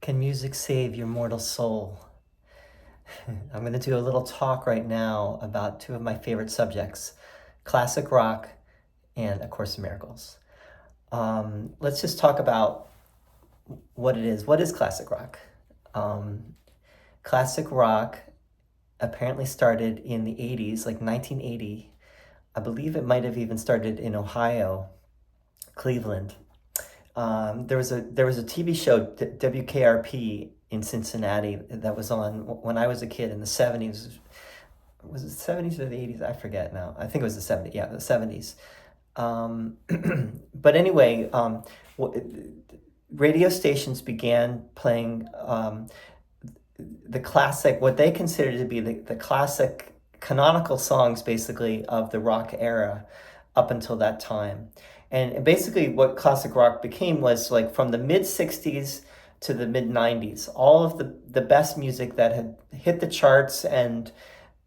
Can music save your mortal soul? I'm going to do a little talk right now about two of my favorite subjects, classic rock and A Course in Miracles. Let's just talk about what it is. What is classic rock? Classic rock apparently started in the 80s, like 1980. I believe it might have even started in Ohio, Cleveland. There was a TV show, WKRP, in Cincinnati that was on when I was a kid in the 70s. Was it the 70s or the 80s? I forget now. I think it was the 70s. Yeah, the 70s. But anyway, radio stations began playing the classic, what they considered to be the classic canonical songs, basically, of the rock era up until that time. And basically what classic rock became was, like, from the mid-60s to the mid-90s, all of the best music that had hit the charts and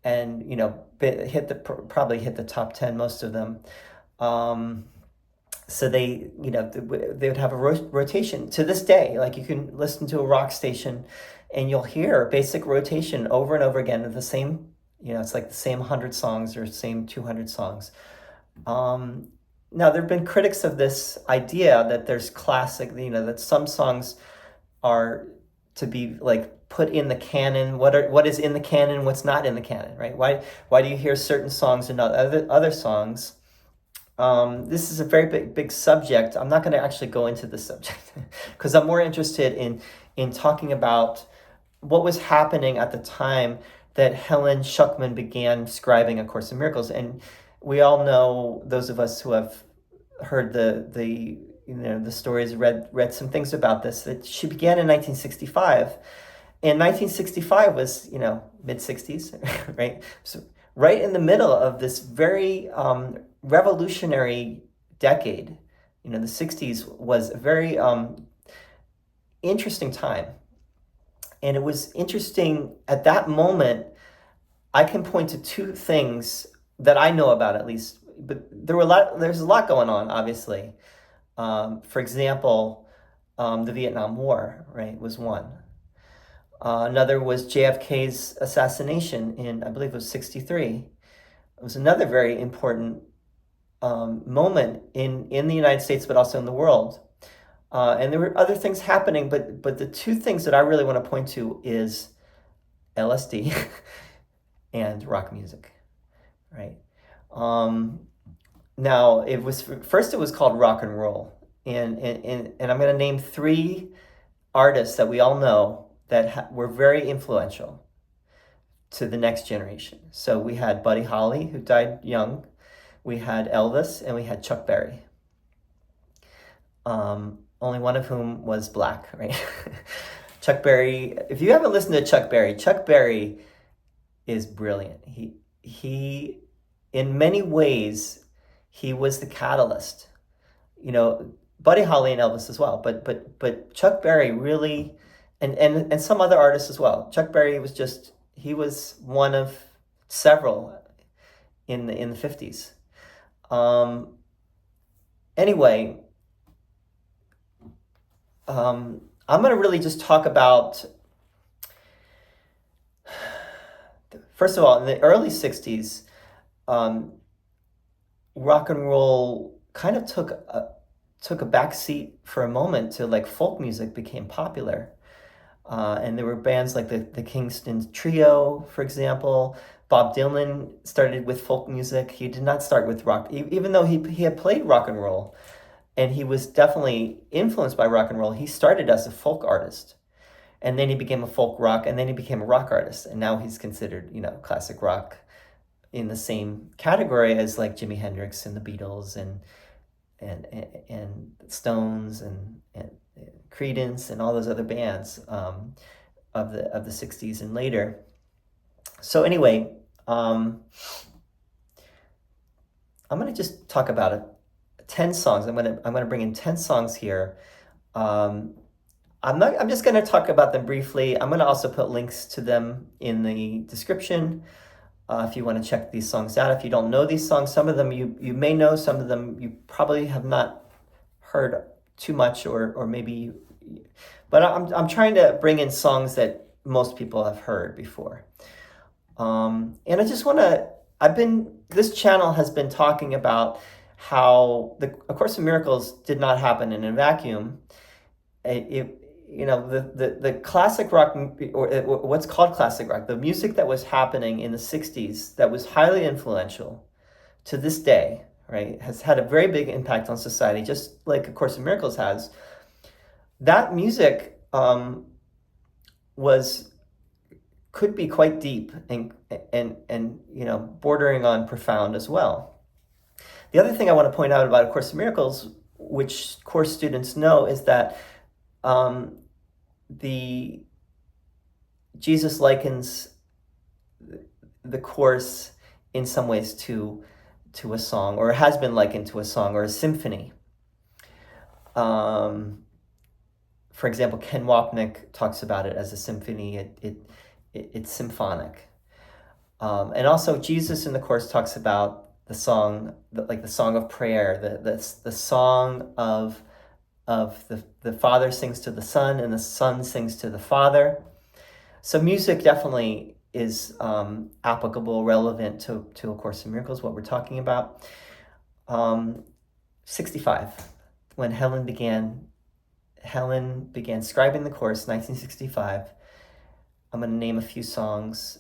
probably hit the top 10, most of them. So they would have a rotation to this day. Like, you can listen to a rock station and you'll hear a basic rotation over and over again of the same, it's like the same 100 songs or same 200 songs. Now, there have been critics of this idea that there's classic, that some songs are to be, like, put in the canon. What is in the canon, what's not in the canon, right? Why do you hear certain songs and not other songs? This is a very big subject. I'm not going to actually go into this subject because I'm more interested in talking about what was happening at the time that Helen Schuckman began scribing A Course in Miracles. And we all know, those of us who have heard the stories, read some things about this, that she began in 1965. And 1965 was, mid-60s, right? So right in the middle of this very revolutionary decade. The 60s was a very interesting time. And it was interesting at that moment. I can point to two things that I know about, at least, but there's a lot going on, obviously. For example, the Vietnam War, right, was one. Another was JFK's assassination in, I believe it was 1963. It was another very important moment in the United States, but also in the world. And there were other things happening, but the two things that I really want to point to is LSD and rock music, right? Now, it was called rock and roll, and I'm going to name three artists that we all know that were very influential to the next generation. So we had Buddy Holly, who died young. We had Elvis, and we had Chuck Berry. Only one of whom was black, right? Chuck Berry. If you haven't listened to Chuck Berry is brilliant. He in many ways, he was the catalyst. Buddy Holly and Elvis as well, but Chuck Berry really, and some other artists as well. Chuck Berry was one of several in the 50s. Anyway, I'm going to really just talk about, first of all, in the early 60s, rock and roll kind of took a back seat for a moment to, like, folk music became popular. And there were bands like the Kingston Trio, for example. Bob Dylan started with folk music. He did not start with rock, even though he had played rock and roll. And he was definitely influenced by rock and roll. He started as a folk artist. And then he became a folk rock, and then he became a rock artist. And now he's considered, classic rock in the same category as, like, Jimi Hendrix and the Beatles and Stones and Creedence and all those other bands of the 60s and later. So anyway, I'm going to just talk about 10 songs. I'm going to bring in 10 songs here. I'm just going to talk about them briefly. I'm going to also put links to them in the description. If you want to check these songs out. If you don't know these songs, some of them you may know, some of them you probably have not heard too much, or maybe But I'm trying to bring in songs that most people have heard before. And I just want to, this channel has been talking about how A Course in Miracles did not happen in a vacuum. The classic rock, or what's called classic rock, the music that was happening in the 60s that was highly influential to this day, right, has had a very big impact on society, just like A Course in Miracles has. That music could be quite deep and bordering on profound as well. The other thing I want to point out about A Course in Miracles, which course students know, is that Jesus likens the course in some ways to a song, or has been likened to a song or a symphony. For example, Ken Wapnick talks about it as a symphony. It's symphonic. And also Jesus in the course talks about the song, like the song of prayer, the song of the Father sings to the Son and the Son sings to the Father. So music definitely is applicable, relevant to A Course in Miracles, what we're talking about. 65, when Helen began scribing the course, 1965. I'm going to name a few songs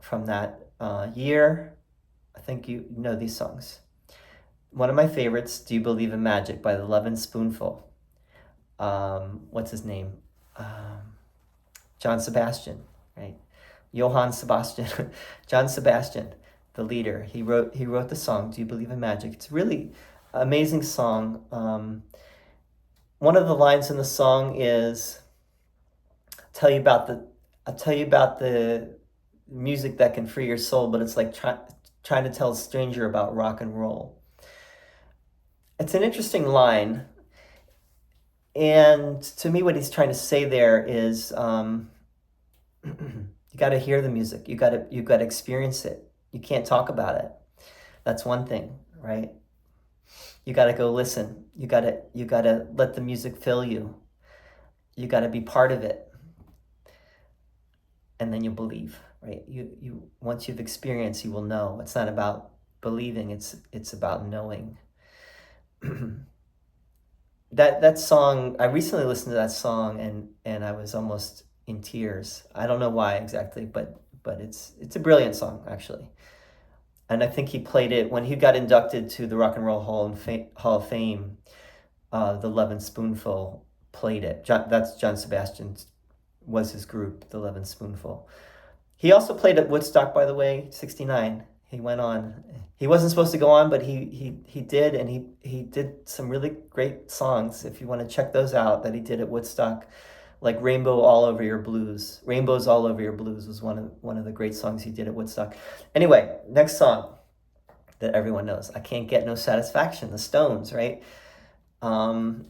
from that year. I think you know these songs. One of my favorites, Do You Believe in Magic by the Lovin Spoonful. What's his name? John Sebastian, right? Johann Sebastian. John Sebastian, the leader. He wrote the song, Do You Believe in Magic? It's a really amazing song. One of the lines in the song is, I'll tell you about the music that can free your soul, but it's like trying to tell a stranger about rock and roll. It's an interesting line. And to me, what he's trying to say there is, you got to hear the music. You got to experience it. You can't talk about it. That's one thing, right? You got to go listen. You got to let the music fill you. You got to be part of it. And then you'll believe, right? You once you've experienced, you will know. It's not about believing, it's about knowing. That song, I recently listened to that song and I was almost in tears. I don't know why exactly, but it's a brilliant song, actually. And I think he played it when he got inducted to the Rock and Roll Hall of Fame. The Lovin Spoonful played it. That's John Sebastian was his group, the Lovin Spoonful. He also played at Woodstock, by the way, 69. He went on. He wasn't supposed to go on, but he did, and he did some really great songs. If you want to check those out, that he did at Woodstock, like Rainbows All Over Your Blues was one of the great songs he did at Woodstock. Anyway, next song that everyone knows, I Can't Get No Satisfaction, the Stones, right? And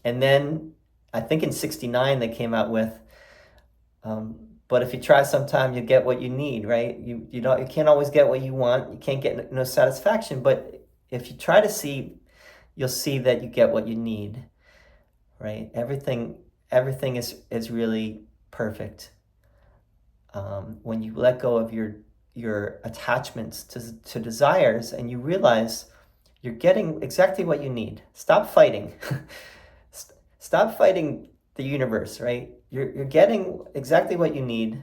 then I think in 69 they came out with but if you try sometime, you get what you need, right? You can't always get what you want. You can't get no satisfaction, but if you try to see, you'll see that you get what you need, right? Everything is really perfect when you let go of your attachments to desires, and you realize you're getting exactly what you need. Stop fighting. Stop fighting the universe, right? You're getting exactly what you need.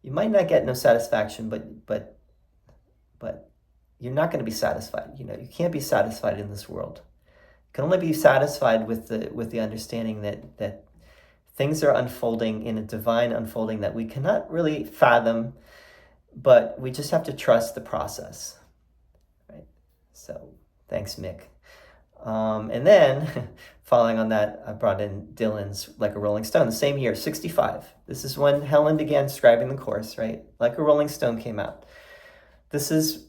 You might not get no satisfaction, but you're not going to be satisfied. You can't be satisfied in this world. You can only be satisfied with the understanding that things are unfolding in a divine unfolding that we cannot really fathom, but we just have to trust the process, right? So, thanks, Mick. And then, following on that, I brought in Dylan's Like a Rolling Stone, the same year, 65. This is when Helen began scribing the course, right? Like a Rolling Stone came out. This is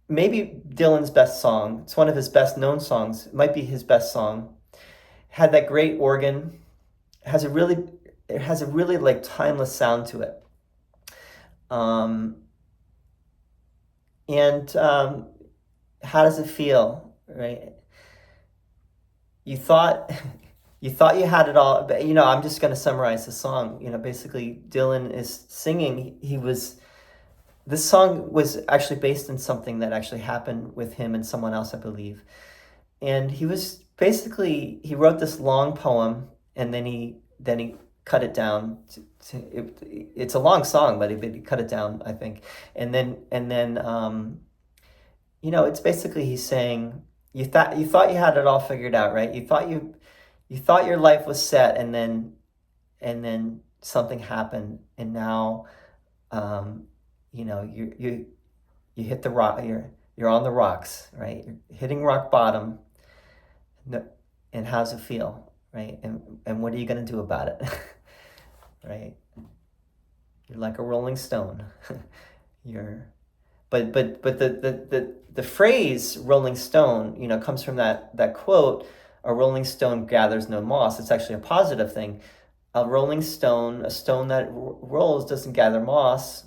maybe Dylan's best song. It's one of his best known songs. It might be his best song. Had that great organ. It has a really like timeless sound to it. How does it feel, right? You thought You thought you had it all, but I'm just going to summarize the song. Basically Dylan is singing. This song was actually based on something that actually happened with him and someone else, I believe. And he wrote this long poem, and then he cut it down it's a long song, but he cut it down, I think. And then it's basically he's saying, you thought you had it all figured out, right? You thought your life was set, and then something happened, and now you hit the rock. You're on the rocks, right? You're hitting rock bottom. And how's it feel, right? And what are you gonna do about it, right? You're like a rolling stone. you're but the phrase rolling stone, comes from that quote, a rolling stone gathers no moss. It's actually a positive thing. A rolling stone, a stone that rolls, doesn't gather moss,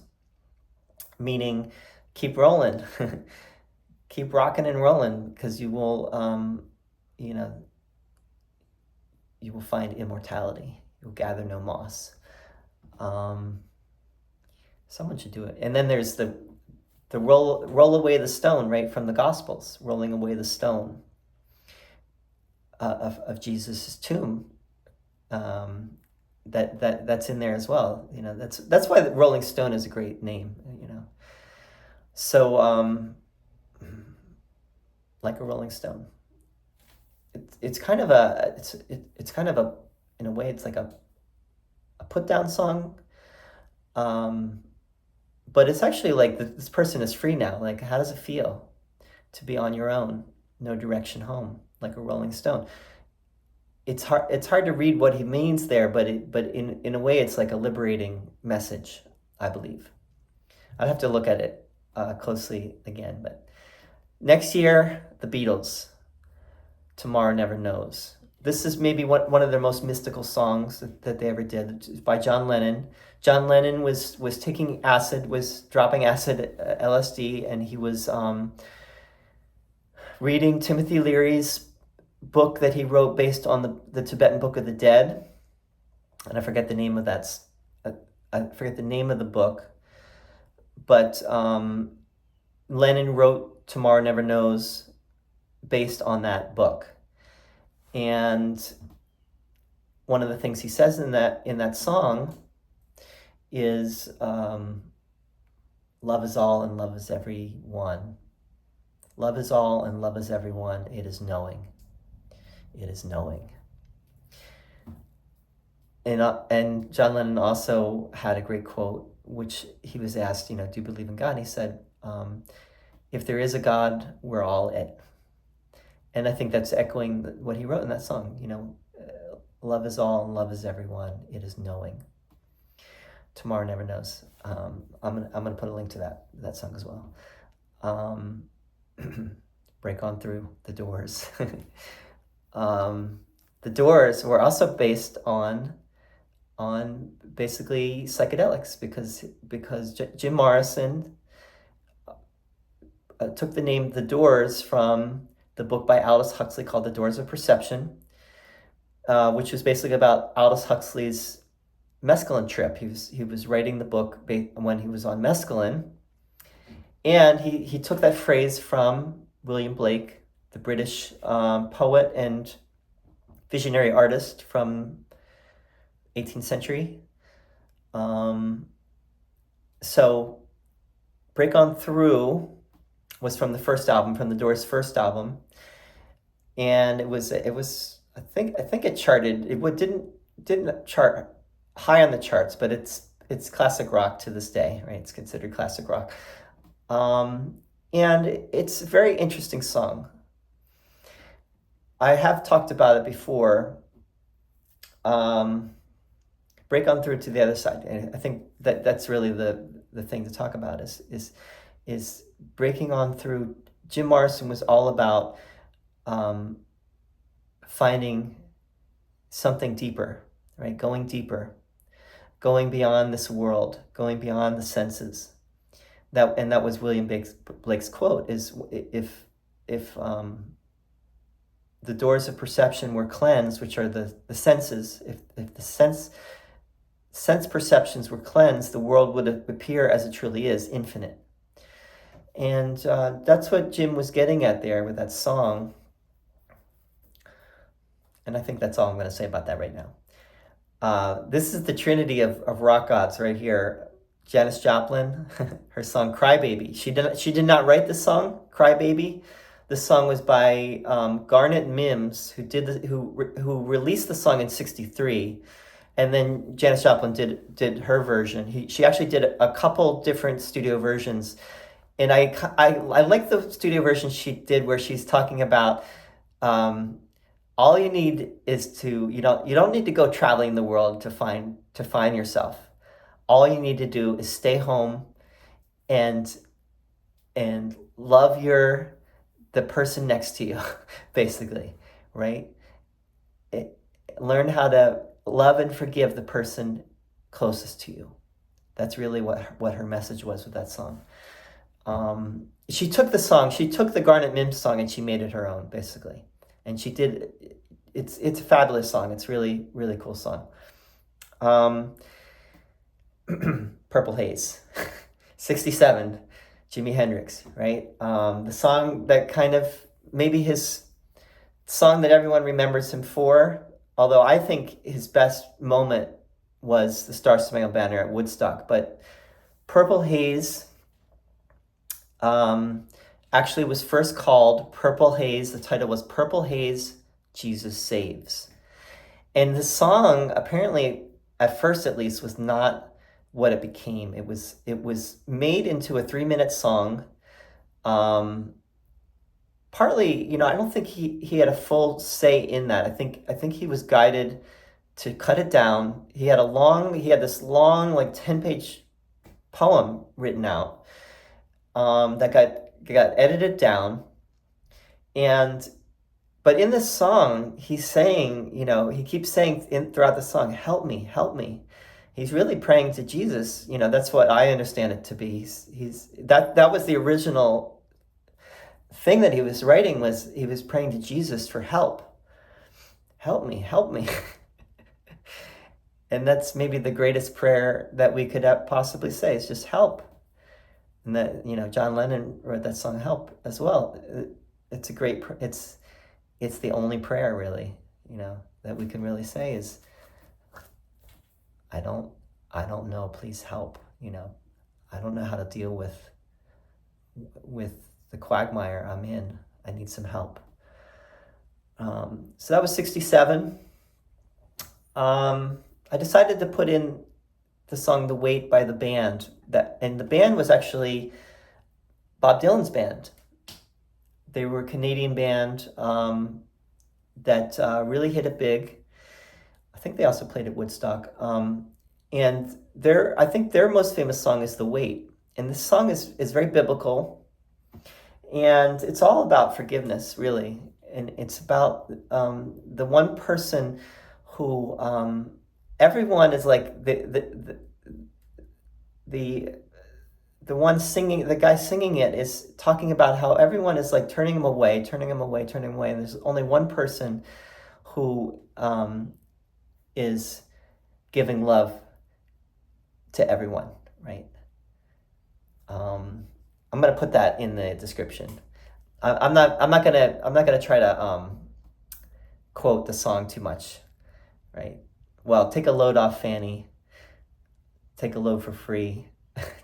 meaning keep rolling. Keep rocking and rolling, because you will you will find immortality. You'll gather no moss. Someone should do it. And then there's the roll away the stone, right, from the Gospels, rolling away the stone of Jesus' tomb. That's in there as well. That's why the Rolling Stone is a great name. So like a rolling stone. It's kind of a in a way it's like a put down song. But it's actually like this person is free now. Like, how does it feel to be on your own, no direction home, like a rolling stone? It's hard to read what he means there, but in a way it's like a liberating message, I believe. I'd have to look at it closely again. But next year, the Beatles, Tomorrow Never Knows. This is maybe one of their most mystical songs that they ever did. It's by John Lennon. John Lennon was taking acid, was dropping acid, LSD, and he was reading Timothy Leary's book that he wrote based on the Tibetan Book of the Dead. And I forget the name of the book. But Lennon wrote Tomorrow Never Knows based on that book. And one of the things he says in that song is love is all and love is everyone. Love is all and love is everyone. It is knowing. It is knowing. And John Lennon also had a great quote, which he was asked, do you believe in God? And he said, if there is a God, we're all it. And I think that's echoing what he wrote in that song. Love is all and love is everyone. It is knowing. Tomorrow Never Knows. I'm gonna put a link to that song as well. Break on through the Doors. The Doors were also based on basically psychedelics, because Jim Morrison took the name The Doors from the book by Aldous Huxley called The Doors of Perception, which was basically about Aldous Huxley's mescaline trip. He was writing the book when he was on mescaline, and he took that phrase from William Blake, the British poet and visionary artist from 18th century. So Break On Through was from the first album, from the Doors' first album, and it was I think it charted. It didn't chart high on the charts, but it's classic rock to this day, right? It's considered classic rock, and it's a very interesting song. I have talked about it before. Break On Through to the Other Side, and I think that's really the thing to talk about is breaking on through. Jim Morrison was all about finding something deeper, right? Going deeper, going beyond this world, going beyond the senses. That was William Blake's quote: is if the doors of perception were cleansed, which are the senses, if the sense perceptions were cleansed, the world would appear as it truly is, infinite. And that's what Jim was getting at there with that song. And I think that's all I'm going to say about that right now. This is the trinity of rock gods right here. Janis Joplin, her song "Cry Baby." She did not write the song "Cry Baby." The song was by Garnet and Mimms, who released the song in '63, and then Janis Joplin did her version. She actually did a couple different studio versions, and I like the studio version she did where she's talking about all you need is you don't need to go traveling the world to find yourself. All you need to do is stay home and love the person next to you, basically, right? Learn how to love and forgive the person closest to you. That's really what her message was with that song. She took the Garnet Mimms song and she made it her own, basically. And she did, it's a fabulous song. It's really, really cool song. Purple Haze, 67, Jimi Hendrix, right? The song that kind of, maybe his song that everyone remembers him for, although I think his best moment was the Star Spangled Banner at Woodstock. But Purple Haze actually was first called Purple Haze. The title was Purple Haze Jesus Saves. And the song, apparently, at first at least, was not what it became. It was made into a 3-minute song. Partly, I don't think he had a full say in that. I think he was guided to cut it down. He had this long, like 10-page poem written out that got edited down. But in this song, he's saying, he keeps saying throughout the song, help me, help me. He's really praying to Jesus. That's what I understand it to be. That was the original thing that he was writing, was he was praying to Jesus for help. Help me, help me. And that's maybe the greatest prayer that we could possibly say, is just help. And that, John Lennon wrote that song "Help" as well. It's a great, it's the only prayer really, that we can really say is, I don't know, please help. I don't know how to deal with the quagmire I'm in. I need some help. So that was 67. I decided to put in the song "The Weight" by the band. And the band was actually Bob Dylan's band. They were a Canadian band that really hit it big. I think they also played at Woodstock. And I think their most famous song is "The Weight." And this song is very biblical. And it's all about forgiveness, really. And it's about the one person who everyone is like the one singing, the guy singing it is talking about how everyone is like turning him away. And there's only one person who is giving love to everyone, right? I'm gonna put that in the description. I'm not gonna try to quote the song too much, right? Well, take a load off Fanny. Take a load for free.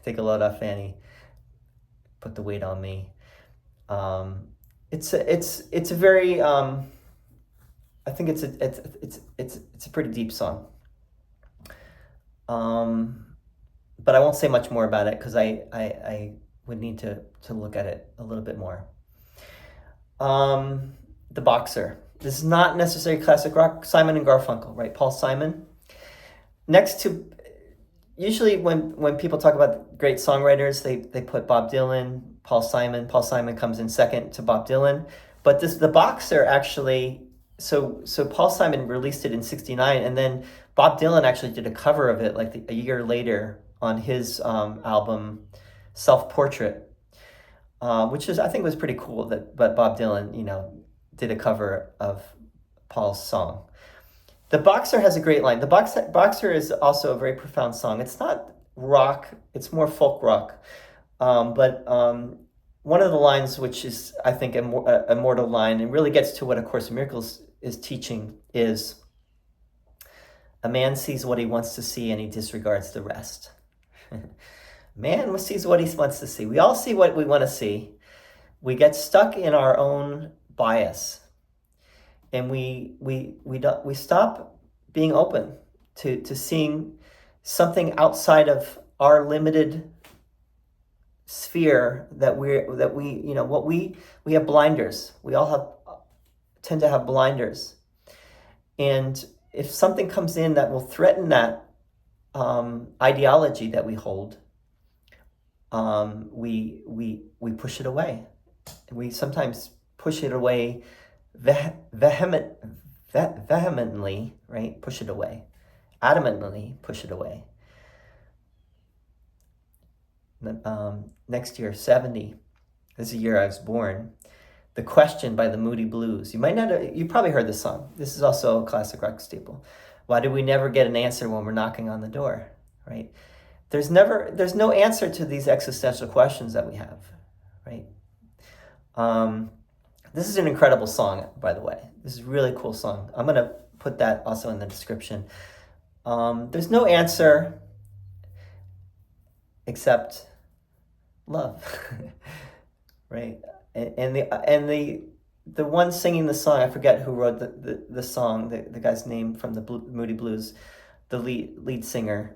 Take a load off Fanny. Put the weight on me. It's a very I think it's a pretty deep song. But I won't say much more about it because I would need to look at it a little bit more. The Boxer. This is not necessarily classic rock. Simon and Garfunkel, right? Paul Simon. Next to, usually when people talk about great songwriters, they put Bob Dylan, Paul Simon. Paul Simon comes in second to Bob Dylan. But The Boxer actually, so Paul Simon released it in 1969, and then Bob Dylan actually did a cover of it like a year later on his album Self Portrait, which I think was pretty cool. But Bob Dylan, did a cover of Paul's song. The Boxer has a great line. The Boxer is also a very profound song. It's not rock, it's more folk rock. But one of the lines, which is, I think, a immortal line, and really gets to what A Course in Miracles is teaching, is a man sees what he wants to see and he disregards the rest. Man sees what he wants to see. We all see what we want to see. We get stuck in our own bias, and we stop being open to seeing something outside of our limited sphere that we have blinders. We all tend to have blinders, and if something comes in that will threaten that ideology that we hold, we push it away. We sometimes push it away vehemently, right? Push it away, adamantly push it away. Next year, 70, this is the year I was born. The Question by the Moody Blues. You probably heard this song. This is also a classic rock staple. Why do we never get an answer when we're knocking on the door, right? There's no answer to these existential questions that we have, right? This is an incredible song, by the way. This is a really cool song. I'm going to put that also in the description. There's no answer except love, right? And the one singing the song, I forget who wrote the song, the guy's name from the Moody Blues, the lead singer.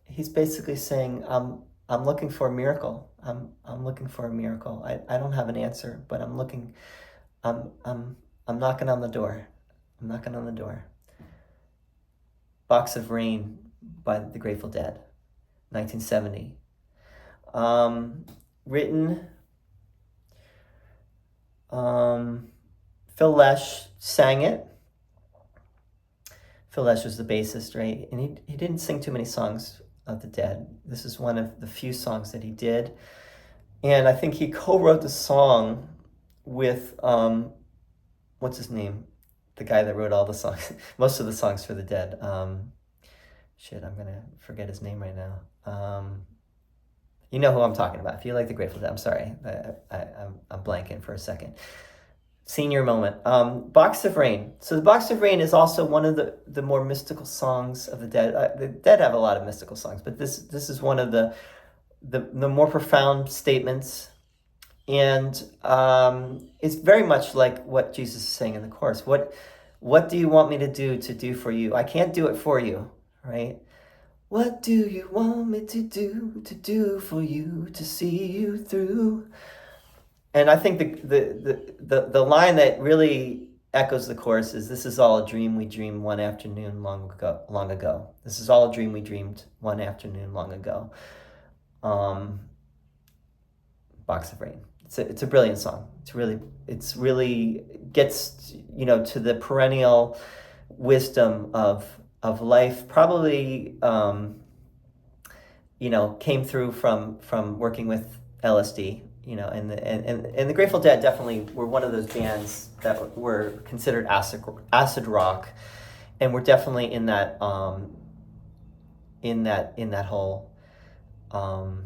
He's basically saying, I'm looking for a miracle. I'm looking for a miracle. I don't have an answer, but I'm looking. I'm knocking on the door. I'm knocking on the door. Box of Rain by the Grateful Dead, 1970. Written. Phil Lesh sang it. Phil Lesh was the bassist, right? And he didn't sing too many songs of the Dead. This is one of the few songs that he did. And I think he co-wrote the song with, what's his name? The guy that wrote all the songs, most of the songs for the Dead. I'm going to forget his name right now. You know who I'm talking about. If you like the Grateful Dead, I'm sorry. I'm blanking for a second. Senior moment. Box of Rain. So the Box of Rain is also one of the more mystical songs of the Dead. The Dead have a lot of mystical songs, but this is one of the more profound statements. And it's very much like what Jesus is saying in the chorus. What do you want me to do for you? I can't do it for you, right? What do you want me to do for you, to see you through? And I think the line that really echoes the chorus is, this is all a dream we dreamed one afternoon long ago. This is all a dream we dreamed one afternoon long ago. Box of Rain. It's a brilliant song. It's really gets, to the perennial wisdom of life. Probably, came through from working with LSD. And the Grateful Dead definitely were one of those bands that were considered acid rock, and we're definitely in that whole the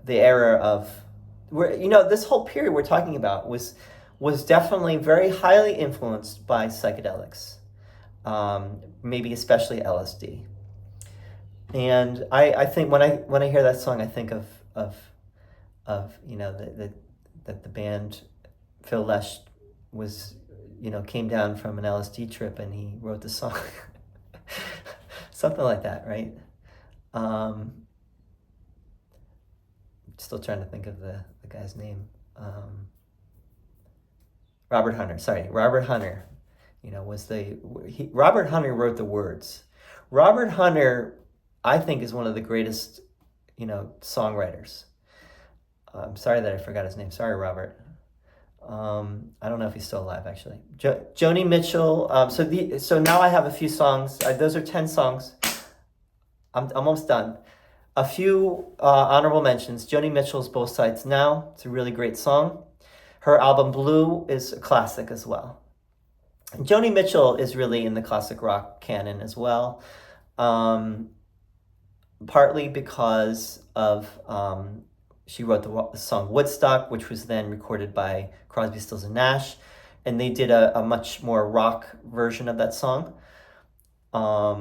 era of this whole period we're talking about was definitely very highly influenced by psychedelics, maybe especially LSD. And I think when I hear that song, I think of that the band Phil Lesh was came down from an LSD trip and he wrote the song. Something like that, right? Still trying to think of the guy's name. Robert Hunter. Robert Hunter. Robert Hunter wrote the words. Robert Hunter, I think, is one of the greatest songwriters. I'm sorry that I forgot his name. Sorry, Robert. I don't know if he's still alive, actually. Joni Mitchell. So now I have a few songs. Those are 10 songs. I'm almost done. A few honorable mentions. Joni Mitchell's Both Sides Now. It's a really great song. Her album Blue is a classic as well. And Joni Mitchell is really in the classic rock canon as well, partly because of she wrote the song Woodstock, which was then recorded by Crosby, Stills and Nash, and they did a much more rock version of that song. I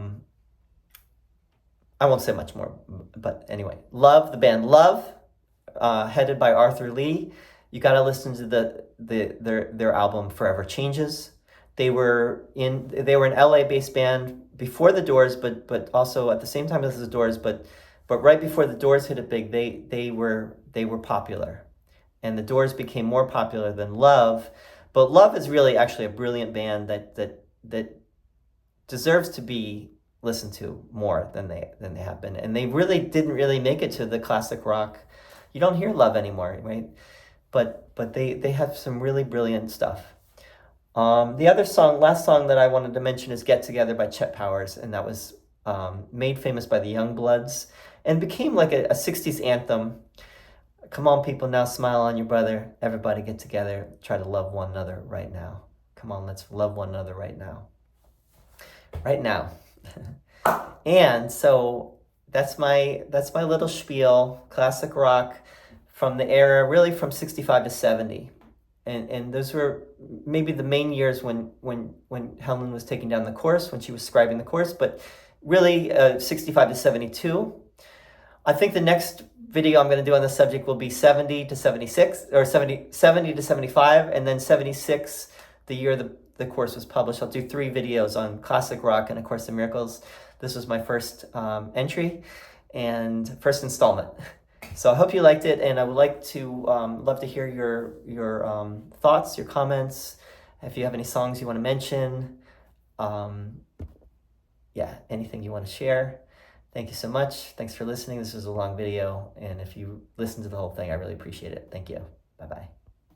won't say much more, but anyway, Love, the band Love, headed by Arthur Lee. You got to listen to their album Forever Changes. They were an LA based band before the Doors, but also at the same time as the Doors, but right before the Doors hit it big, they were popular, and the Doors became more popular than Love. But Love is really actually a brilliant band that deserves to be listened to more than they have been, and they really didn't make it to the classic rock. You don't hear Love anymore, right? But they have some really brilliant stuff. The last song that I wanted to mention is Get Together by Chet Powers, and that was made famous by the Youngbloods and became like a 60s anthem. Come on, people, now smile on your brother. Everybody get together. Try to love one another right now. Come on, let's love one another right now. Right now. And so that's my little spiel, classic rock from the era, really from 65 to 70. And those were maybe the main years when Helen was taking down the course, when she was scribing the course, but really 65 to 72. I think the next video I'm going to do on the subject will be 70 to 76, or 70 to 75, and then 76, the year the course was published. I'll do 3 videos on classic rock and A Course in Miracles. This was my first entry and first installment. So I hope you liked it, and I would like to love to hear your thoughts, your comments. If you have any songs you want to mention, anything you want to share. Thank you so much. Thanks for listening. This was a long video, and if you listen to the whole thing, I really appreciate it. Thank you. Bye-bye.